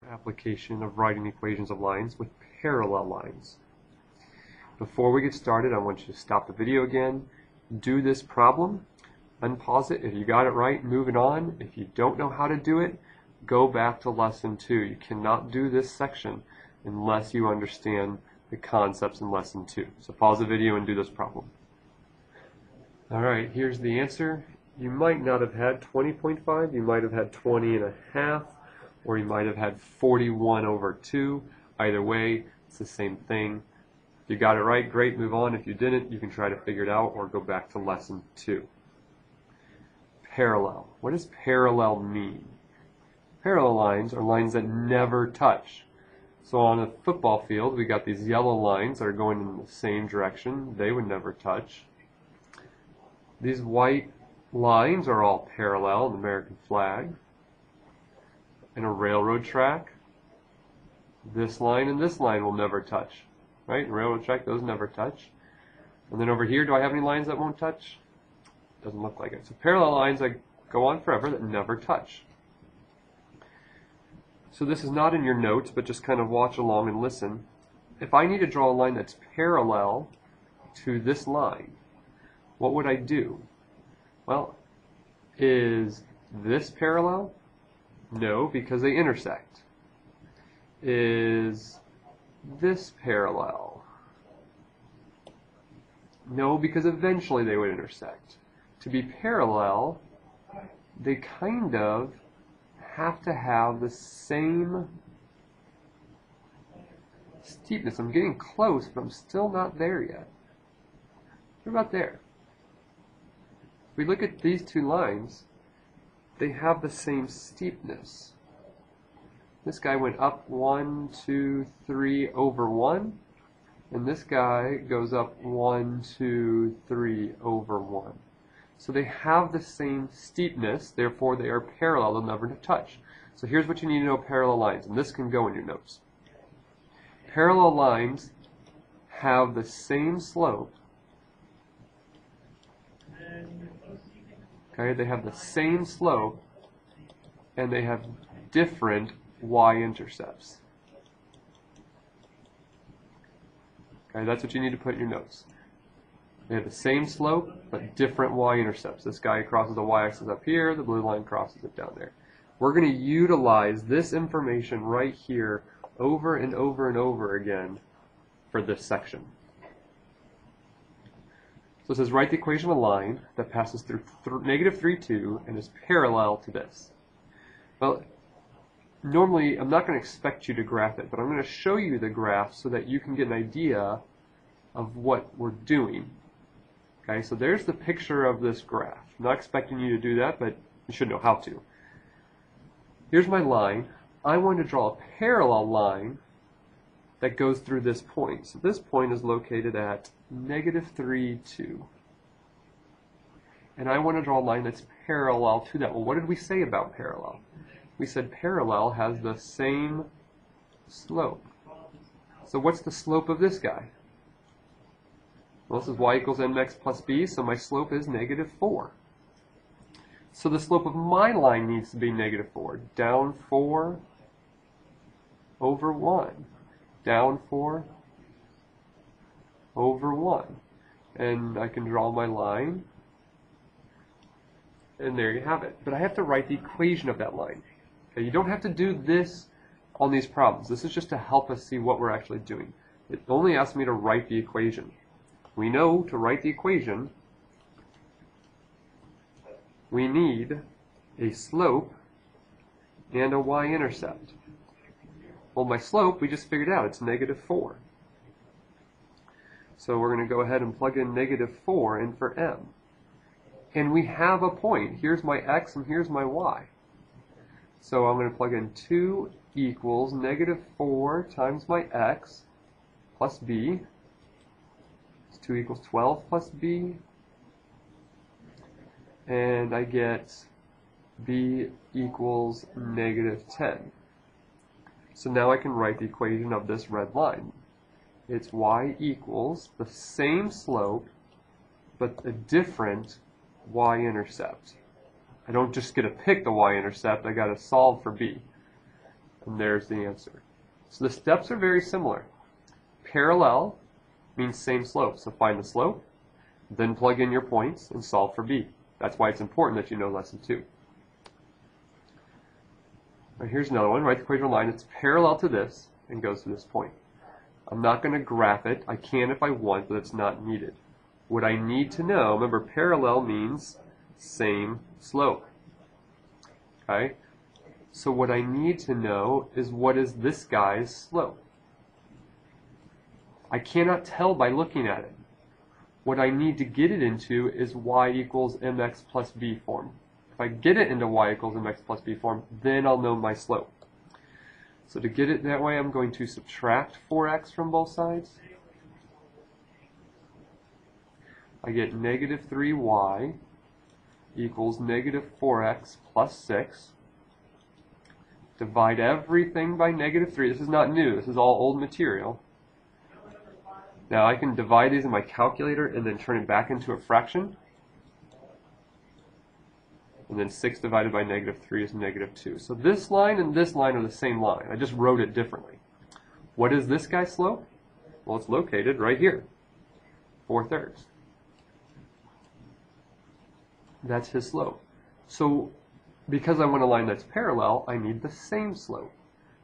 application of writing equations of lines with parallel lines. Before we get started, I want you to stop the video again, do this problem, unpause it. If you got it right, move it on. If you don't know how to do it, go back to lesson 2. You cannot do this section unless you understand the concepts in lesson 2. So pause the video and do this problem. Alright, here's the answer. You might not have had 20.5, you might have had 20.5, or you might have had 41/2. Either way, it's the same thing. If you got it right, great, move on. If you didn't, you can try to figure it out or go back to lesson 2. Parallel. What does parallel mean? Parallel lines are lines that never touch. So on a football field, we got these yellow lines that are going in the same direction. They would never touch. These white lines are all parallel in the American flag. In a railroad track, this line and this line will never touch. Right? In a railroad track, those never touch. And then over here, do I have any lines that won't touch? Doesn't look like it. So parallel lines that go on forever that never touch. So this is not in your notes, but just kind of watch along and listen. If I need to draw a line that's parallel to this line, what would I do? Well, is this parallel? No, because they intersect. Is this parallel? No, because eventually they would intersect. To be parallel, they kind of have to have the same steepness. I'm getting close, but I'm still not there yet. What about there? If we look at these two lines, they have the same steepness. This guy went up 1, 2, 3 over 1, and this guy goes up 1, 2, 3 over 1. So they have the same steepness, therefore they are parallel, they'll never touch. So here's what you need to know parallel lines, and this can go in your notes. Parallel lines have the same slope. Okay, they have the same slope, and they have different y-intercepts. Okay, that's what you need to put in your notes. They have the same slope, but different y-intercepts. This guy crosses the y-axis up here, the blue line crosses it down there. We're going to utilize this information right here over and over and over again for this section. So it says, write the equation of a line that passes through -3, 2 and is parallel to this. Well, normally I'm not going to expect you to graph it, but I'm going to show you the graph so that you can get an idea of what we're doing. Okay, so there's the picture of this graph. I'm not expecting you to do that, but you should know how to. Here's my line. I want to draw a parallel line that goes through this point. So this point is located at -3, 2. And I want to draw a line that's parallel to that. Well, what did we say about parallel? We said parallel has the same slope. So what's the slope of this guy? Well, this is y equals mx plus b, so my slope is -4. So the slope of my line needs to be -4. Down 4 over 1. Down 4 over 1. And I can draw my line. And there you have it. But I have to write the equation of that line. Okay, you don't have to do this on these problems. This is just to help us see what we're actually doing. It only asks me to write the equation. We know to write the equation, we need a slope and a y-intercept. Well, my slope, we just figured out, it's -4. So we're going to go ahead and plug in -4 in for m. And we have a point. Here's my x and here's my y. So I'm going to plug in 2 equals -4 times my x plus b. 2 equals 12 plus b. And I get b equals -10. So now I can write the equation of this red line. It's y equals the same slope, but a different y-intercept. I don't just get to pick the y-intercept, I got to solve for b. And there's the answer. So the steps are very similar. Parallel means same slope. So find the slope, then plug in your points and solve for b. That's why it's important that you know lesson 2. Right, here's another one. Write the equation of a line that's parallel to this and goes to this point. I'm not going to graph it. I can if I want, but it's not needed. What I need to know, remember parallel means same slope. Okay? So what I need to know is what is this guy's slope. I cannot tell by looking at it. What I need to get it into is y equals mx plus b form. If I get it into y equals mx plus b form, then I'll know my slope. So to get it that way, I'm going to subtract 4x from both sides. I get negative 3y equals negative 4x plus 6. Divide everything by negative 3. This is not new. This is all old material. Now I can divide these in my calculator and then turn it back into a fraction. And then 6 divided by negative 3 is negative 2. So this line and this line are the same line. I just wrote it differently. What is this guy's slope? Well, it's located right here, 4/3. That's his slope. So because I want a line that's parallel, I need the same slope.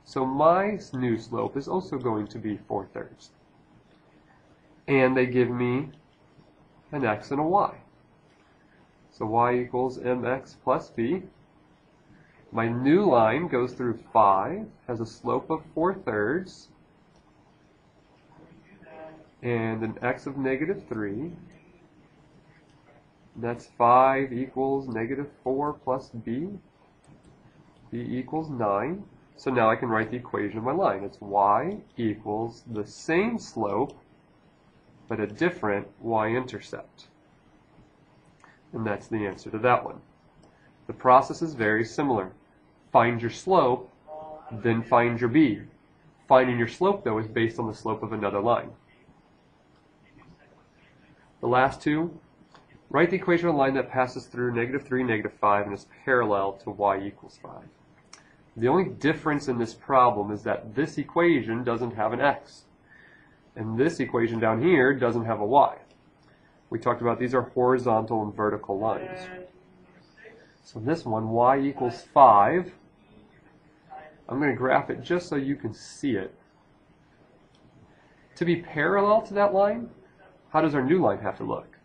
So my new slope is also going to be 4/3. And they give me an x and a y. So y equals mx plus b. My new line goes through 5, has a slope of 4/3, and an x of negative 3. That's 5 equals negative 4 plus b. b equals 9. So now I can write the equation of my line. It's y equals the same slope, but a different y-intercept. And that's the answer to that one. The process is very similar. Find your slope, then find your b. Finding your slope, though, is based on the slope of another line. The last two, write the equation of a line that passes through negative 3, negative 5, and is parallel to y equals 5. The only difference in this problem is that this equation doesn't have an x. And this equation down here doesn't have a y. We talked about these are horizontal and vertical lines. So this one, y equals 5. I'm going to graph it just so you can see it. To be parallel to that line, how does our new line have to look?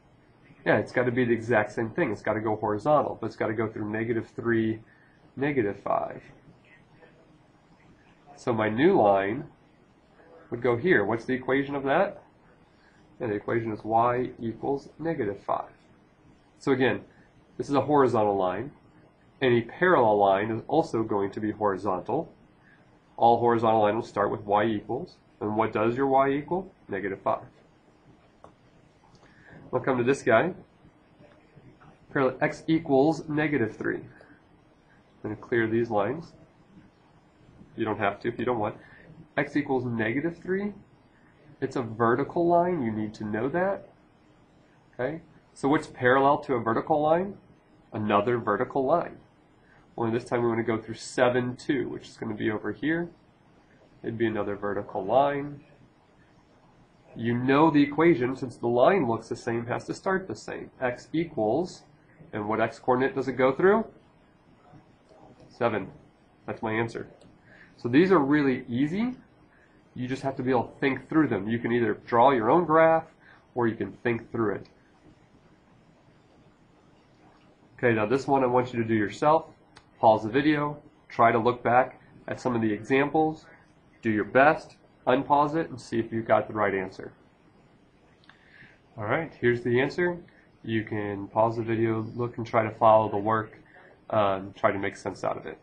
Yeah, it's got to be the exact same thing. It's got to go horizontal, but it's got to go through negative 3, negative 5. So my new line would go here. What's the equation of that? And the equation is y equals negative 5. So again, this is a horizontal line. Any parallel line is also going to be horizontal. All horizontal lines will start with y equals. And what does your y equal? Negative 5. We'll come to this guy. Parallel x equals negative 3. I'm going to clear these lines. You don't have to if you don't want. X equals negative 3. It's a vertical line. You need to know that. Okay? So what's parallel to a vertical line? Another vertical line. Only this time we want to go through 7, 2, which is going to be over here. It'd be another vertical line. You know the equation, since the line looks the same, has to start the same. X equals, and what x coordinate does it go through? 7. That's my answer. So these are really easy. You just have to be able to think through them. You can either draw your own graph, or you can think through it. Okay, now this one I want you to do yourself. Pause the video, try to look back at some of the examples, do your best, unpause it, and see if you got the right answer. Alright, here's the answer. You can pause the video, look and try to follow the work, try to make sense out of it.